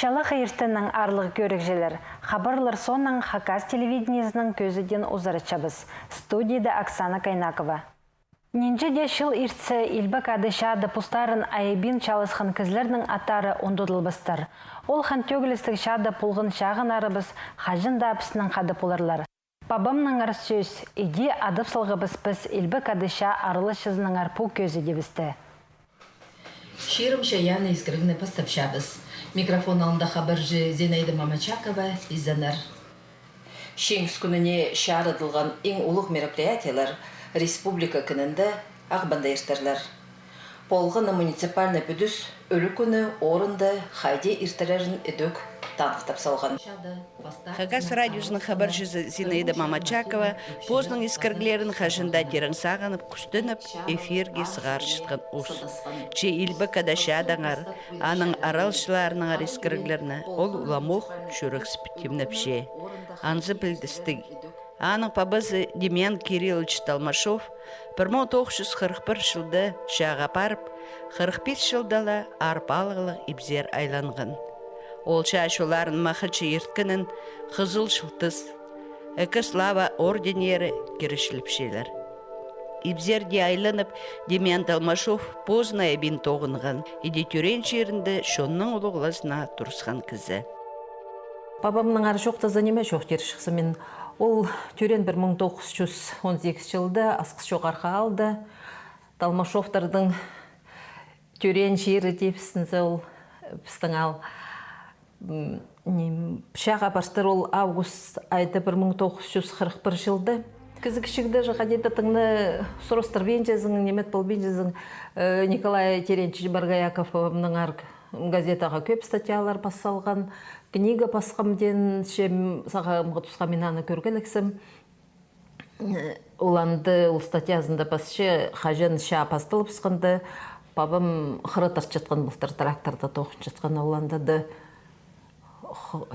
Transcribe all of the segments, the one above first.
Шалы қайыртының арлығы көрікжелер. Хабарлар сонның Хакас телевидениесінің көзіден ұзарычабыз. Студияда Оксана Кайнакова. Ненжеде шыл иртсе илбік адышады пустарын айыбин чалысқан кізлердің аттары ондудылбыстыр. Ол хан төгілістік шады пулғын шағын арыбыз хажында апысының қады пуларлар. Бабамның ар сөз, иде адып сылғыбыз біз илбік адыша арылы шызының арпу көзі дебісті. Ширымша яны искрыгны поставшабыз. Микрофон алында хабаржы Зинаида Мамачакова изданар. Шеңіз күніне шарыдылған ең ұлық мероприятиялар республика күнінде ағбанда ертерлер. Полғыны муниципальный бүдіс өлі күні орынды хайде ертерлерін өдөк танықтап салған. Хакас радиосының хабаршысы Зинаида Мамачакова позның ескіргілерін хажында терің сағанып, күстініп, эфирге сығар шытқан ұс. Че илбі кадашадаңар, аның аралшыларының ескіргілеріні ол уламуқ шүрік спективніпше. Анзы білдістік. Аның пабызы Демьян Кириллович Талмашов 1941 жылды шаға парып, 45 жылдала арпалығылық ибзер айланғын. Ол шашуларын мақычы ерткінің қызыл шылтыз, әкі слава орденері керішіліпшелер. Ибзерде айланып, Демьян Талмашов позна әбін тоғынған, иде түрен жерінде шонның ұлығыласына тұрысқан кізі. Бабамның ары жоқты заниме жоқ дер шықсы мен. Ол түрен 1918 жылды асқыс жоғарға алды. Талмашовтардың түрен жері депсінзі ол біздің ал. Шаға баштыр ол август айды 1941 жылды. Кізі кішігді жаға детатыңны сұрыстыр бен жезің, немет бол бен жезің Николай Теренчич Баргаяков-ның арг газетаға көп статьялар басалған. Книга басқамден шем сағамғы тұсқа менаны көргеліксім. Оланды ол статьязында басшы қажын ша пастылып сқынды. Бабам қырытар жатқан бұлтыр, тракторда тоқын жатқан оландады.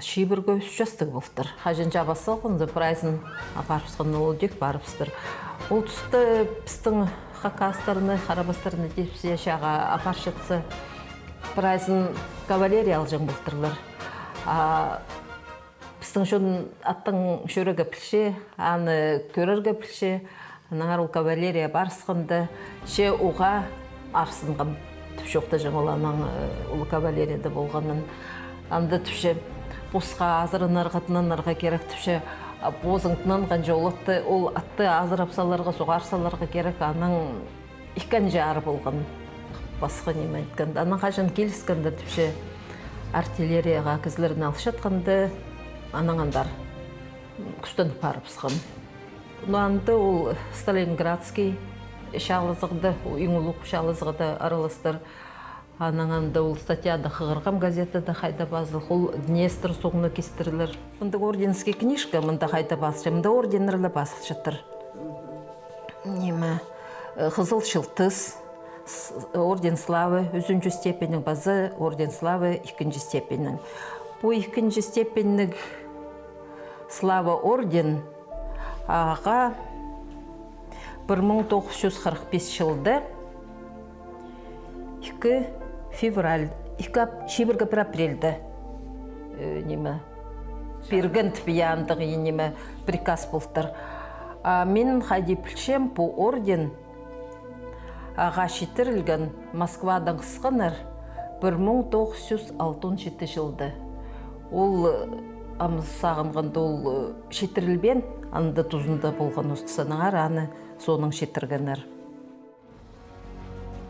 Шибір көз жастық бұлтыр. Қажын жа басылғынды прайзын апарыпсқан ол дек барыпсытыр. Ол тұсты пістің хакастарыны, харабастарыны депсия шаға апаршытсы. Прайзын кавалерия алжың бұлтырлар. Біздің шын аттың шөрігі пілше, аны көріргі пілше, анағар ол кавалерия барысқынды, ше оға арсынған түпшоқты жың оланың ол кавалерияда болғанын. Анды түпше босқа азырынар қатынанарға керек түпше бозыңтынан ған жолытты, ол атты азыр апсаларға, соғарсаларға керек аның иккен жары болған басқа неме еткенді. Аның қажын келіскенді түпше артиллерияға кізлерін алшатқанды анаңандар күстініп барыпсқан. Нуанды ол Сталинградский шалызығды, үйіңілік шалызығды араластыр. Анаңанды ол статьяда қығырғам газетада қайда базылық, ол Днестр соғыны кестірілер. Мұнда орденский книжка, мұнда қайда базылшы, мұнда орденерлі басыл жатыр. Неме, қызыл шылтыз, орден славы, 3-ші степенің базы, орден славы, 2-ші степенің. Бұл 2-ші степенің слава орден аға 1945 жылды 2 февраль, 2 апрельді бергінт бияндығы енеме приказ болдыр. Мен қайди пілшем бұл орден аға шетірілген Москвадан қысқаныр 1967 жылды. Ол амыз сағынғанды ол шетірілбен, анды тұзында болған ұстысаныңар, аны соның шетіргенер.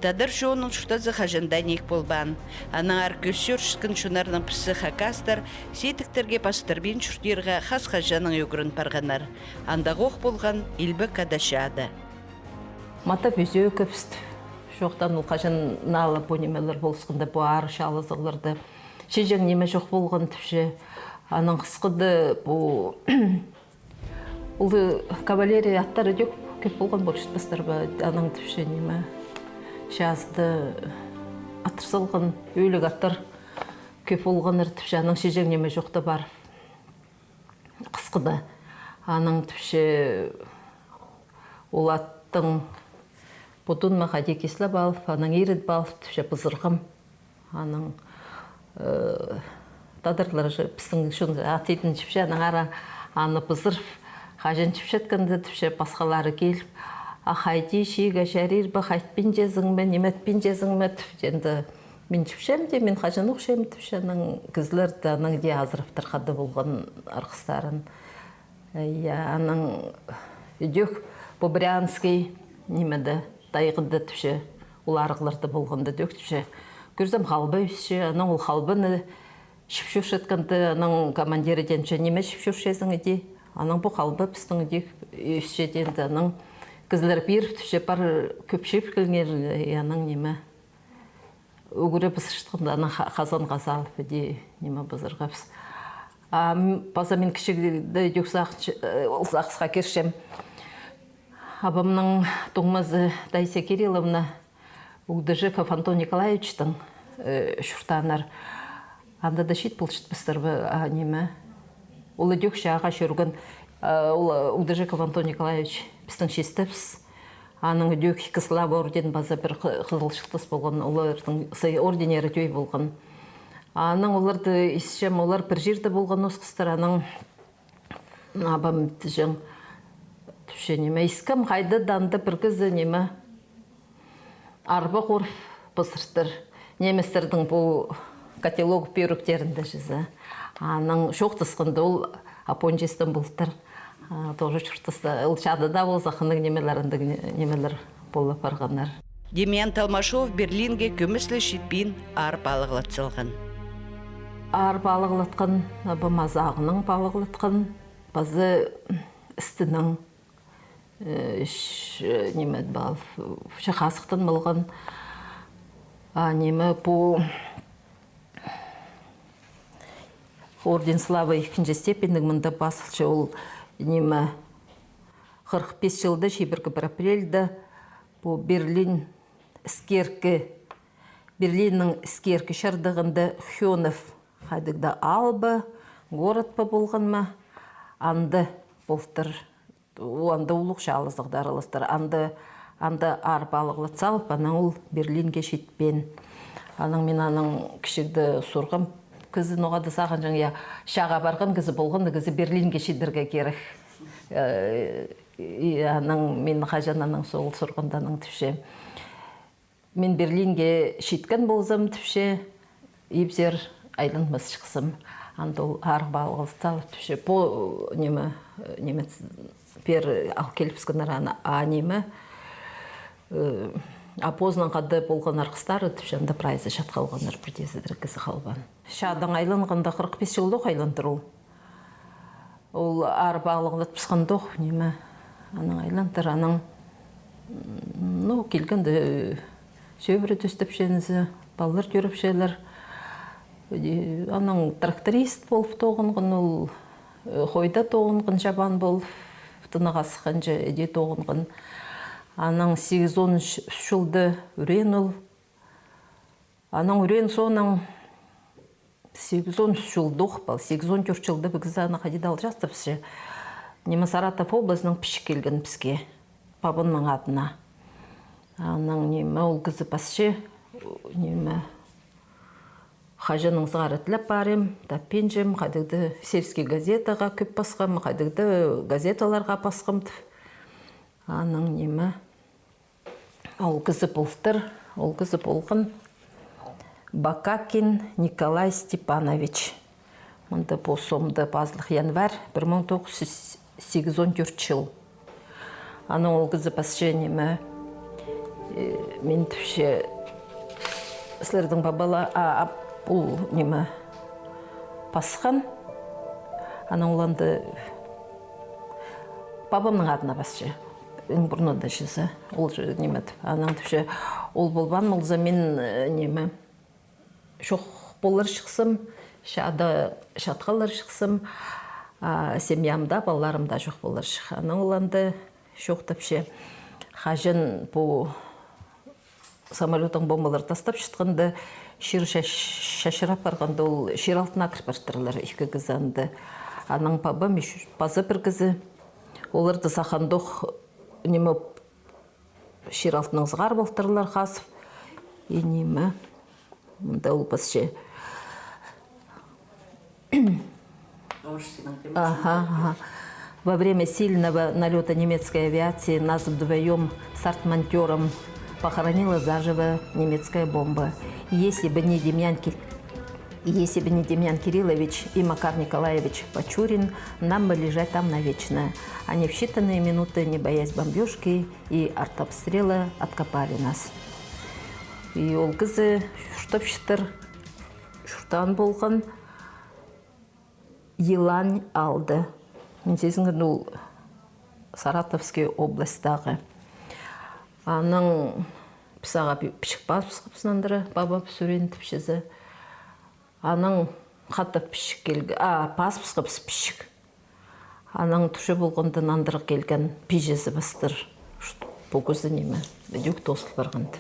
Тадыр жоның шутазы қажында нек болбан. Анаңар көсер шықын шунарының пысы хакастар, сетіктерге пастырбен шүрдерға қас қажаның өгірін парғанар. Анда қоқ болған илбі кадашады. Мата бөзе көпісті. Жоқтан ол қажын налы бөнемелер болысқында бұл ары шалызылырды. Шежең неме жоқ болған түпше. Аның қысқыды бұл кавалерия аттары көп болған болшытпастар ба. Аның түпше неме жазды атырсылған өйлік аттар көп болғаныр түпше. Аның шежең неме жоқты бар. Қысқыды. Аның түпше ол аттың Бұдын мағаде кесілі балып, аның ерід балып, түпше бұзырғым. Аның тадырлар біздің шын атейтін чіпше аңара аны пызырып қажен чіпшеткенде түпше басқалары келіп ахайди шига шарир ба хайтпен жезіңме неметпен жезіңме енді мен чіпшем де мен қажен оқшем түпшенің кізлер даның де азырыптыр қады болған арқыстарын аның үдек Побрянский немеді дайғынды түпше ол арғыларды болғанда дөк түпше көрсем қалбы үсше аның ол қалбыны шіпшуш еткенді аның командирі денші неме шіпшуш езіңі де аның бұл қалбы біздің де үсше денді аның кізлер бір түпше бар көпшеп келгер аның неме өгіре біз шыққанда аның қазан қазалып де неме бұзырға біз база мен кішігді ұлсақысқа кершем абамның тоңмазы Дайся Кирилловна Угдыжеков Антон Николаевичтың шұртанар анда да шет бұлшыт бұстыр неме ол өдек шаға шөрген Угдыжеков Антон Николаевич біздің шестіпс аның өдек кислава орден база бір қызылшықтыс болған олардың орденері төй болған аның оларды исшем олар бір жерді болған осы қыстар аның абам жың түше неме искам қайды данды бір кізі неме арба қорф бұсыртыр неместердің бұл каталог бүйректерінде жүзі аның шоқтысқынды ол апонжестен бұлттыр тоже шұртысты ұлшады да ол зақының немелерінде немелер болып барғанар. Демьян Талмашов Берлинге көміслі шетпейін ар балығылатсылған. Ар балығылатқан, бамазағының балығылатқан, базы істінің немет бал шақасықтан болған неме бұл орден славы 2-ші степендің мұнда басылшы ол неме 45 жылды 1 апрельді бұл Берлиннің іскеркі шардығында Хёнов қайдығда албы город па болған ма анды болтыр анда улық шалыздықтар алыстыр. Анда ар балығылы салып, ана ол Берлинге шетпен. Аның мен аның кішігді сұрғым кізі ноғады саған жаңа шаға барған кізі болғанды кізі Берлинге шедірге керек. Аның мен қажан аның сол сұрғанданың түпше. Мен Берлинге шеткен болзым түпше, ебзер айланмас шықсым. Анда ол ар балығылы салып түпше. По неме пер ал келіпскінар анемі апознан қады болған арқыстары түпшенді прайзы шат қалғанар бірдезідір кізі қалған. Шадан айланғанда 45 жылдық айландыр ол. Ол ар балығылы пысқандық неме аның айландыр аның келгенді сөбірі түстіпшенізі балылар көріпшелер. Аның тракторист болып тоғынғын ол қойда тоғынғын жабан болып тынығасықын әде тоғынғын. Аның 8-10 жылды үрен ол. Аның үрен соның 8-10 жылдық бол. 8-14 жылды бүгізі аны қадидал жастыпсы. Немі Саратов облысының піші келген бізге. Бабынның адына. Аның немі ол кізі басшы. Немі қажының зғарытлап барым, таппенжем, қадыгды сельский газетаға көп басқым, қадыгды газеталарға басқымды. Аның немі ол кізі болтыр, ол кізі болғын Бакакин Николай Степанович. Мұнда бұл сомды базлық январь 1984 жыл. Аның ол кізі басшы немі мен түпше сілердің бабала бұл неме басқан, аның оланды бабамның адына басшы, ең бұрны да жызы, ол немеді. Аның түпше ол болбан, ол замен неме шоқ болар шықсым, шатқалар шықсым, семьямда, балаларымда жоқ болар шық. Аның оланды шоқ түпше қажын бұл самолетің бомбалар тастап шытқанды, шыр шашырап барғанда ол шыр алтына кіріп бартырлар екі кізанды. Аның бабам базы бір кізі. Оларды сақандық немі шыр алтының зғар болтырлар қасып. Немі мұнда ол басшы Ага. Во время сильного налета немецкой авиации нас вдвоем с артмонтером похоронила заживо немецкая бомба. Если бы не Демьян Кириллович и Макар Николаевич Пачурин, нам бы лежать там навечно. Они в считанные минуты, не боясь бомбежки и артобстрела, откопали нас. И ол кізі штаб-штыр шұртан болған Елань алды. Мен сезінген ол Саратовский областағы. Аның пісаға пішік басып сынандыры, баба пісөрен тіпшізі. Аның қатты пішік келгі, басып пішік. Аның түші болғанды нандырық келген пижезі бастыр. Бұл көзді неме, бәдеук тосыл барғанды.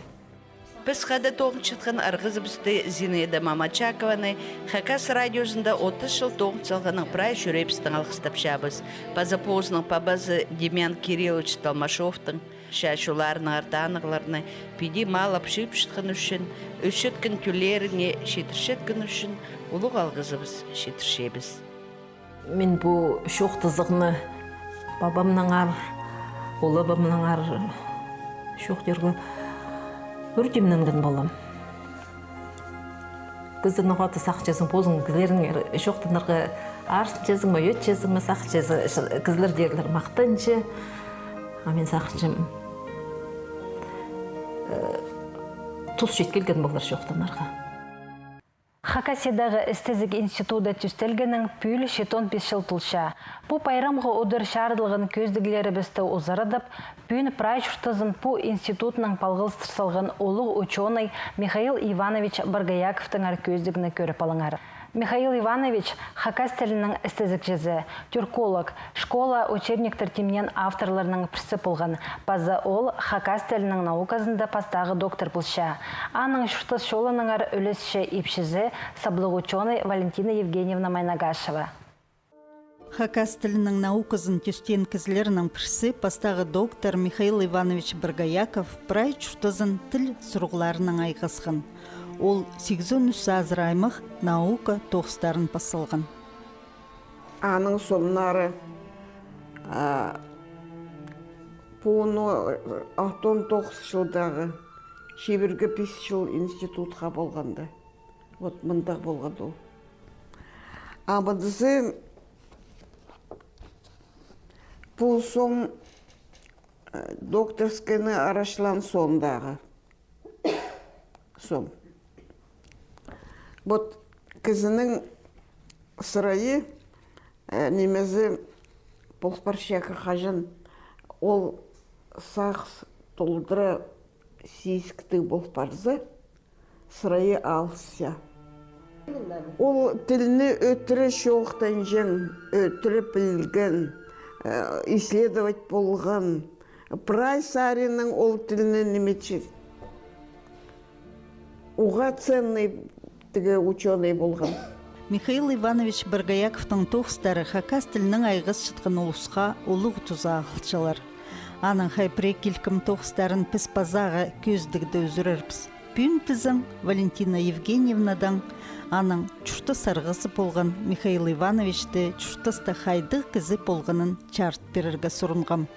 Біз қады тоғыншытқан арғызыбысты Зинаида Мамачакованы Хакас радиосында 30 жыл тоғын салғаның прай жүрепістің алғыстап шабыз. Пазапозының пабазы Демьян Кириллович Талмашовтың шашуларының артанығыларыны пиди мал апшып шытқын үшін, үшіткін түлеріне шетіршеткін үшін ұлық алғызыбыз шетіршебіз. Мен бұл шоқтызығыны бабамның ар, олабамның ар шоқтырғы үрдемненген болам. Кыздың оғаты сақ жезің позың кізлерін шоқтынырғы арсын жезің ма, өт жезің ма сақ жезі кізлер дерлер мақтыншы. Мен сақшым тұз жеткелген болар шоқтынырға. Хакасиядағы эстезик институты түстелгенің пүйлі шетон 5 жыл тұлша. Бұ пайрамғы ұдыр шардылғын көздігілері бісті ұзарыдып, пүйін прай жұртызын бұ институтының палғылстырсалғын олық ученый Михаил Иванович Баргаяковтың ар көздігіні көріп алыңар. Михаил Иванович хакас тілінің эстезик жезі, түрколог, школа учебниктер темнен авторларының пірсі болған. База ол хакас тілінің науказында пастағы доктор бұлша. Аның шұртыз шолының ар өлесші епшізі саблық ученый Валентина Евгеньевна Майнагашева. Хакас тілінің науказын түстен кізлерінің пірсі пастағы доктор Михаил Иванович Баргаяков прай чұртызын тіл сұрғыларының айғысқын. Ол 83 азыраймық наука тоғыстарын басылған. Аның соннары пуыны 69 жылдағы шебіргі 5 жыл институтқа болғанды. Вот мұндақ болғанды ол. Абыдызы бұл сон докторскіні арашлан сондағы. Сон. Вот кізінің сырайы немезі полспаршақа қажын ол сақс толдыра сүйіскіті болпарзы сырайы алысya. Ол тіліні өтірі шоқтан жен, өтірі білген, исследовать болған. Прай сарының ол тіліні немечі уға ценный ученый болған. Михаил Иванович Баргаяковтың тоғыстары хакас тілінің айғыз шытқын ұлысқа ұлық тұза ақылчылар. Аның хайпрек келкім тоғыстарын піс пазаға көздігді өзірірпіз. Пүйін тізің Валентина Евгеньевнадан аның чұрты сарғысы болған Михаил Ивановичті чұртысты хайды кізі болғанын чарт берерге сұрынғам.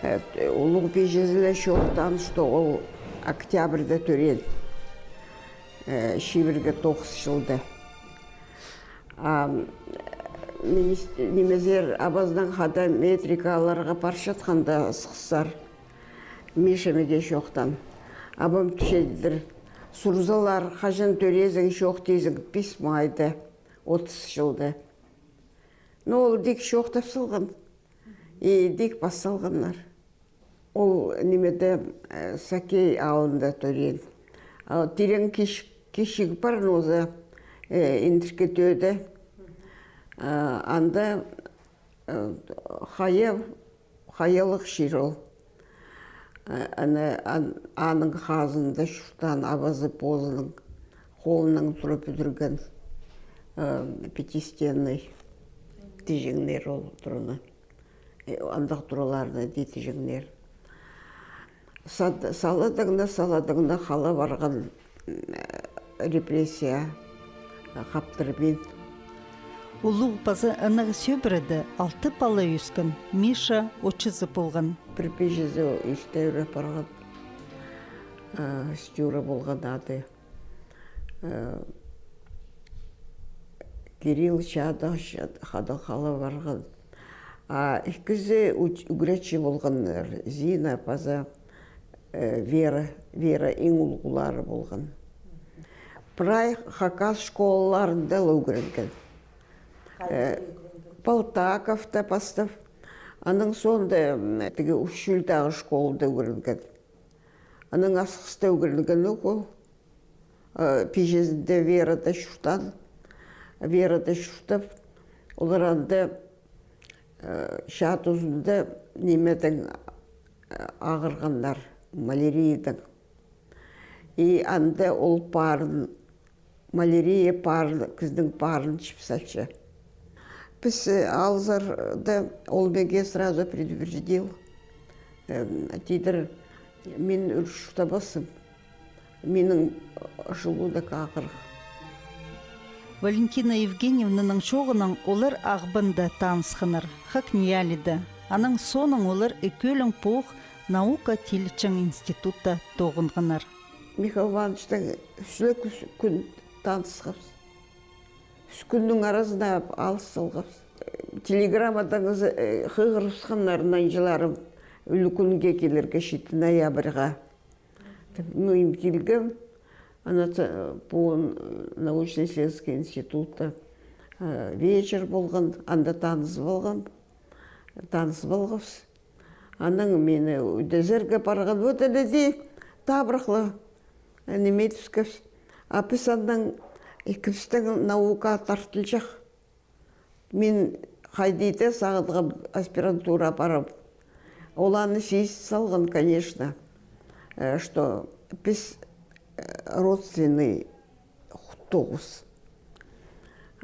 Ұлық бежезілі шоқтан, что ол октябрьда төрен. Шибірге 9 жылды. Немезер абаздан қада метрикаларға паршатқанда сықсар мешемеге шоқтан. Абам түшеддір. Сұрзалар қажын төрезің шоқ тезің писмайды 30 жылды. Но ол дек шоқтап сылған. И дек басылғанлар. Ол немеде сакей ауында төрен. Тирен кешік парноза интірке төді. Анда хаялық шир ол. Аның қазында шұртан абазы позының қолының тұрып үдірген пятистенный тежеңнер ол тұрыны. Андақ тұраларына дейтежеңнер. Саладығына қала барған репрессия қаптырбен. Улуг пазы ынығы сөбіреді 6 бала үскін Миша очызы болған. Припежізі іштеуірі барған. Стюра болған ады. Кирилл Чадах қала барған. Ikisi ügretçi bolğanlar, Zina, Paza, Vera en ulğuları bolğan. Pray Hakas şkolalarında öğrenген. Полтаковта пастав. Анын сонда тиги Ушүлдагы школада öğrenген. Анын асқыста öğrenген окол. Пижезинде Верада шуштап, олар анда шат ұзында немеден ағырғандар, маляриядан. И анда ол парын, малярия парын, кіздің парын чіпсачы. Біз алзарда ол беге сразу предупредил. Тидір мен үршіқта басым. Менің желудок ағырғы. Валентина Евгеньевнаның шоғының олар ағбында танысқыныр, хакниялиді. Аның соның олар екөлің поқ наука телічің институтта тоғынғыныр. Михаил Ивановичтың сүлі күн танысқапс. Күннің арасында алыс салғапс. Телеграммадаңыз қығырысқанларынан жыларым үлі күнге келерге шеті ноябрьға. Мен келгім. По научно-исследовательскому институту вечер болған, анда таныс болғыз. Аның мені өдезерге барған, өтеледі табырықлы неметіскіз. Апыс анның екіншістің наука тартылжақ. Мен қайдейді сағыдға аспирантура барып. Оланы сейс салған, конечно, что біз родственный тоғыз.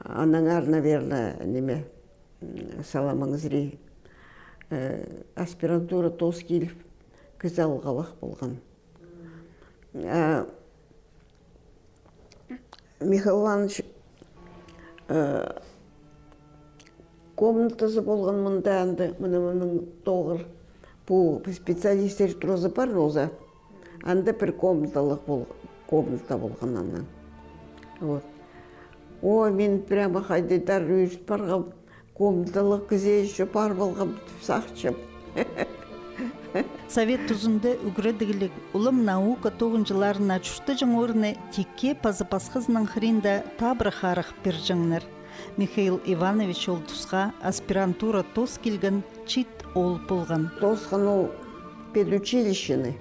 Анаңар, наверное, неме саламаңызри аспирантура тоз келіп кіз алғалық болған. Михаил Иванович комнатасы болған мұнда анды, мұның тоғыр. Бұл специалистер тұрозы бар роза. Анда бір комната болған аннан. Мен прямо қайдайдар үйіріп барғам, комнаталық кізе еще бар болғам, сақчым. Совет тұзында үгіредігілік ұлым наука 9-жыларына чүшті жың орны текке пазы-пасқызының хринда табры қарық бір жыңныр. Михаил Иванович ол тұсқа аспирантура тос келген чит ол болған. Тосқан ол педучилищені,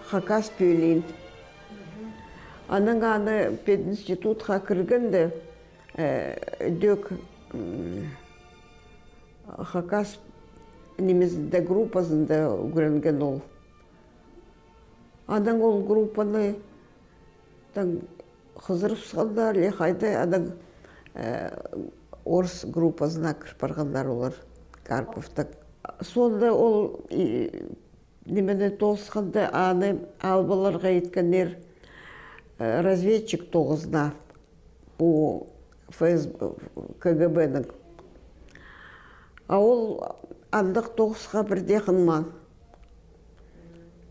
Хакас пөйлейін. Аның аны пединститутқа кіргенде дөк Хакас немезінде группасында үгіренген ол. Аның ол группаны қызырып сығандар, лехайды аның орыс группасына кіріп барғандар олар, Карповтың. Сонда ол немені тосқанда аны албаларға еткендер разведчик тоғызна по КГБ-ның. А ол андық тоғызға бірде қынман.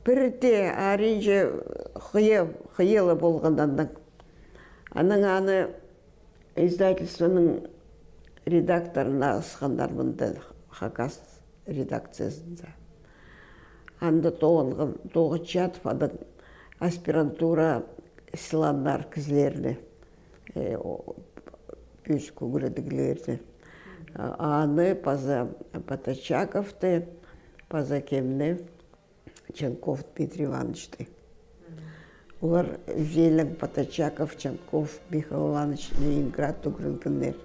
Бірде аринже қиелі болғандан. Аның аны издательствоның редакторына асқандар мұнда Хакас редакциясында. Анда тоғы чатып, ада аспирантура сыландар кізлеріне, пөз көңіредігілеріне. Аны паза Потачаковты, паза кемне Чанков Дмитрий Ивановичты. Олар Желең Потачаков, Чанков, Михаил Иванович, Ленинград үгірінгендер.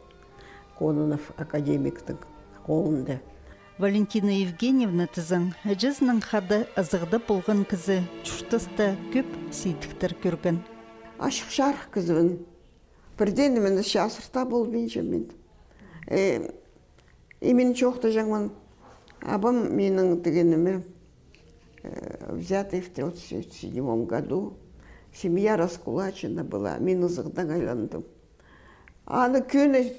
Кононов академиктің қолында. Валентина Евгеньевна тізің әжізінің қады азығды болған кізі чүштісті көп сейдіктір көрген. Ашық жарық кізбін. Бірден мені шасырта болмейінше мен. Мен жоқты жаңман. Абам менің дегеніме взятый в 1937 году. Семья раскулачена была. Мен ызығдан айландым. Аны көне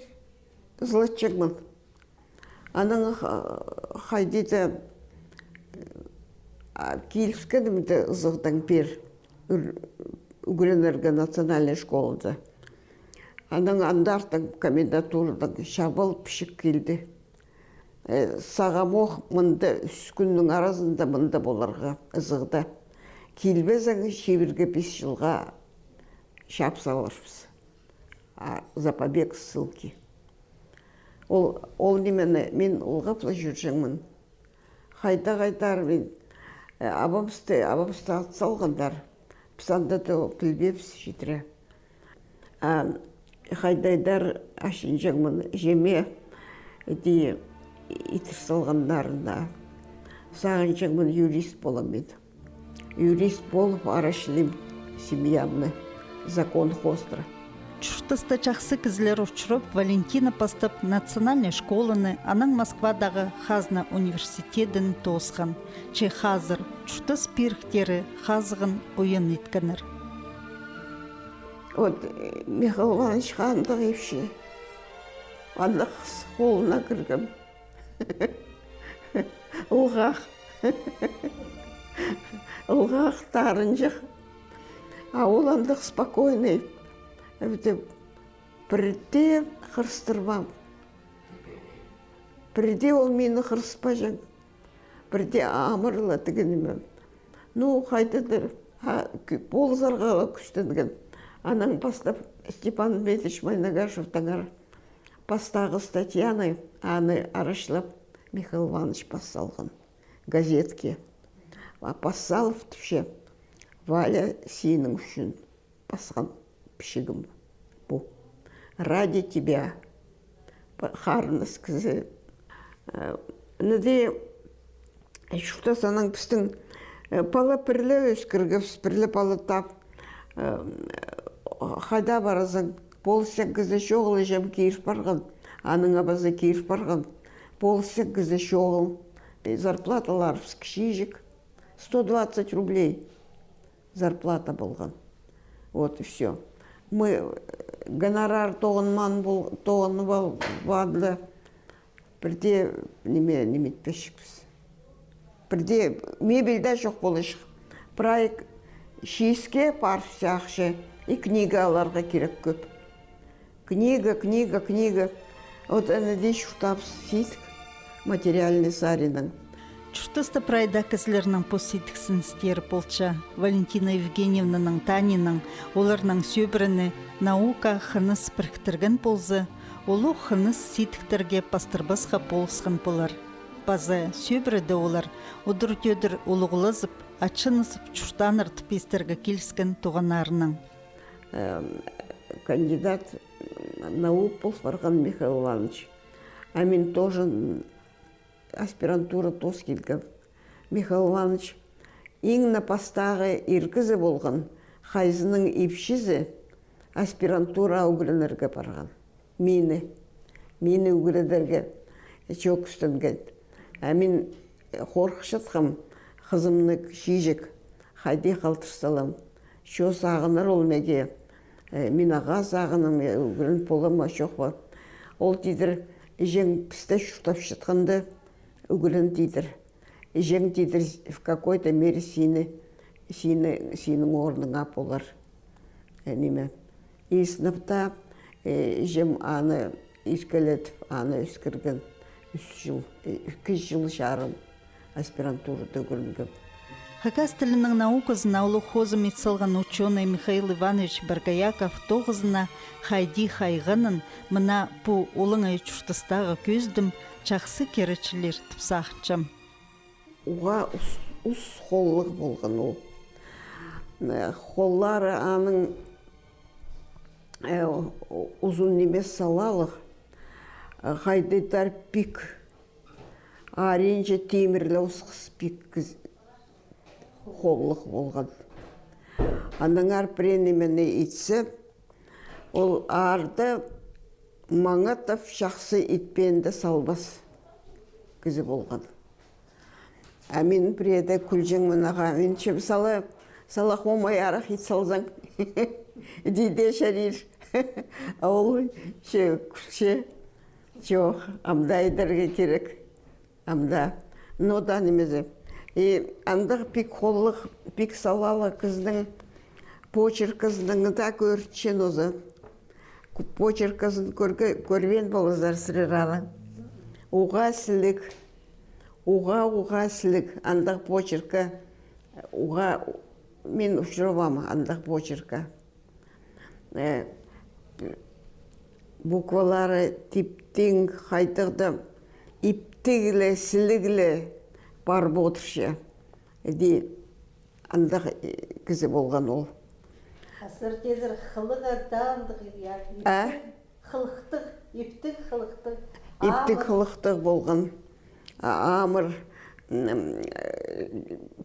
златчыгмын. Аның хайдиді Киевскедімді ызығдан бер Угренерге национальной школыда. Аның андартың комендатурадан шабыл пішік келді. Сағамоқ мұнды үскүннің арасында мұнды боларға ызығда. Келбезің шебірге 5 жылға шапсаларбыз. За побег ссылки. Ол немені мен ұлғапла жүржіңмін. Қайта-қайтар мен абамсты атсалғандар. Пысанда да пілбепс жетірі. Қайдайдар ашынжыңмын жеме де итір салғандарында. Сағынжыңмын юрист боламын. Юрист болып арашлим семьямны. Закон хостра. Чуштыста жақсы кізлер ұшырып, Валентина постып национальный школыны, аның Москвадағы Хазна университетін тоғысқан. Че хазыр чуштыс пирхтері хазығын ойын еткенір. Вот Михаил Иванович хандық епше. Андық қолына кіргім. Ұлғақ тарын жық. Ол андық спокойный. Бірде қырыстырмам. Бірде ол мені қырыспа жан. Бірде амырлы дегенімем. Ну, қайтыдыр. Болзарға күштенген. Анаң бастап Степан Дмитриевич Майнагашев таңар бастағы статьяны аны арашлап Михаил Иванович пассалған газетке. Пассалов түше Валя сенің үшін басқан пішігім бұл. Ради тебя. Харныс кізі. Неде шуқта санаң пістің пала пірлі өскіргіпс, пірлі пала тап. Қайда баразың, болсек кізі шоғылы жем кейір барған, аның абазы кейір барған. Болсек кізі шоғыл. Зарплаталар кішижік. 120 рублей зарплата болған. Вот и все. Мы гонорар тоғынман бұл, тоғыны бадылы. Бірде немет пешікпіз. Бірде мебелді жоқ болышық. Прайк шиіске парсы ақшы и книгаларға керек көп. Книга. Вот әнеде шуқтапсы сейтік материальный саринның. Чуштыста прайда кізлерінің посетіксін стері болча. Валентина Евгеньевнаның Таниның, оларның сөбіріні наука хыныс біріктірген болзы, олу хыныс сейтіктерге пастырбасқа болысқан болар. Базы сөбіріді олар, одыр-төдір олығылызып, ачынысып чуштаныр тіпестерге келіскен туғанарының. Кандидат наук бол барған Михаил Иванович. А мен тоже аспирантура тос келген. Михаил Иванович ең напастағы иркізі болған, хайзының епшізі аспирантура аугірінерге барған. Мені аугірінерге чөк үстінген. Әмін қорқышытқым, қызымны шижік, қайди қалтырсалам. Шо сағыныр ол мәге, мен аға сағыным, аугірін полыма шоқ бар. Ол дейдір, жең пісті шұқтап шытқанды, Угрын дейдір. Жең дейдір в какой-то мере сенің орныңа болар. Неме. И сыныпта жем аны искелетіп, аны үскірген 2 жыл жарым аспирантурада көрінген. Хакас тілінің наукызына ұлы хозым етсалған ученый Михаил Иванович Баргаяков тоғызына хайди хайғанын мұна бұ олыңай чуштыстағы көздім жақсы керечілер тіпсақчым. Оға ұс қоллық болған ол. Қоллары аның ұзын немес салалық. Қайдайдар пик. Аренже темірлі ұсқыз пик қоллық болған. Аның арпіренемене етсі, ол арды маңатов шақсы итпенді салбас кізі болған. Әмін преде күлжің мұнаға, мен шем сала қомай арақ ит салзаң, дейде шәрір. Ол күлше Жоқ, амда айдарға керек. Амда. Нодан емезе. И андық пик қоллық, пик салалы кыздың почеркызның да көрчен озы. Почеркызын көрген болыздар сырыралы. Уға сілік, уға сілік, андық почерка. Уға мен ұшыровам андық почерка. Буквалары типтің қайтығды иптігілі, сілігілі бар болдыршы. Андық кізі болған ол. Асыр кезір қылыға дандық, қылықтық, иптік қылықтық. Иптік қылықтық болған. Амыр.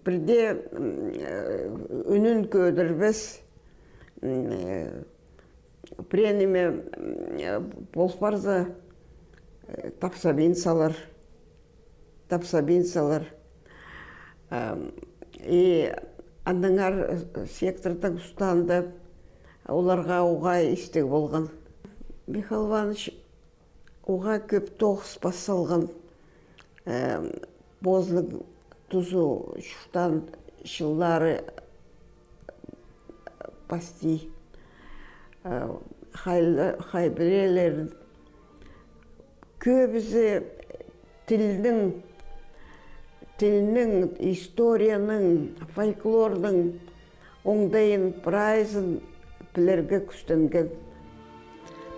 Бірде үнін көдірбіз. Прениме болспарза тапсабин салар. И андыңар сектордың ұстанды оларға уға істік болған. Михаил Иванович уға көп тоғыз басалған. Бозлық тұзу шуқтан шыллары пасти. Хайбірелерін көбісі тілінің, историяның, фольклорның оңдайын, прайзын білерге күстенген.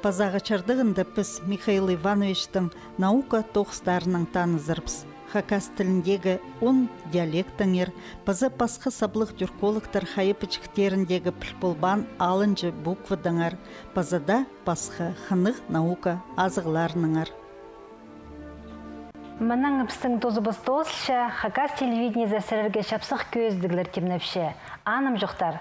Пазағычардығында біз Михаил Ивановичтің наука тоқыстарының танызырбыз. Хакас тіліндегі 10 диалектіңер, пазы пасқы саблық дүрколықтар хайыпычықтеріндегі пілпылбан алынжы буквадыңар, пазада пасқы хынық наука азығларыныңар. Мұның ұпстың тозыбыз тоғызша, Хакас телевидение зәсірерге шапсық көздігілер кемнепше. Аным жоқтар.